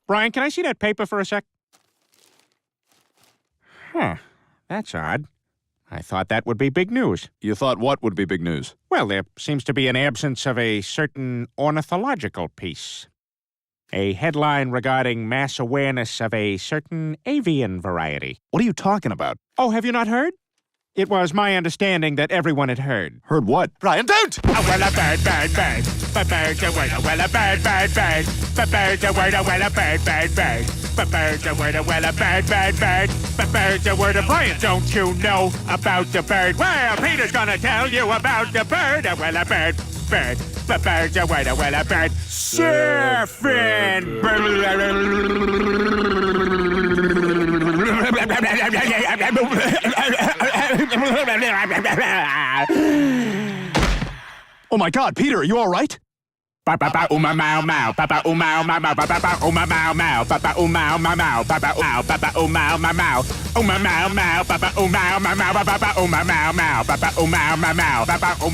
Brian, can I see that paper for a sec? Huh. That's odd. I thought that would be big news. You thought what would be big news? Well, there seems to be an absence of a certain ornithological piece. A headline regarding mass awareness of a certain avian variety. What are you talking about? Oh, have you not heard? It was my understanding that everyone had heard. Heard what? Brian, don't! Oh, well, a bird, bird, bird. But bird's a word, well, a bird, bird, bird. But bird's a word, well, a bird, bird, bird. But bird's a word, well, a bird, bird, bird. But bird's a word, Brian, don't you know about the bird? Well, Peter's gonna tell you about the bird. Well, a bird, bird. But bird's a word, well, a bird. Surfing. Oh my God, Peter, are you all right? Papa uma mau mau, Papa uma mau mau, Papa uma mau mau, Papa uma mau mau, Papa uma mau mau, uma mau mau, Papa uma mau mau, Papa uma mau mau, Papa uma mau mau, Papa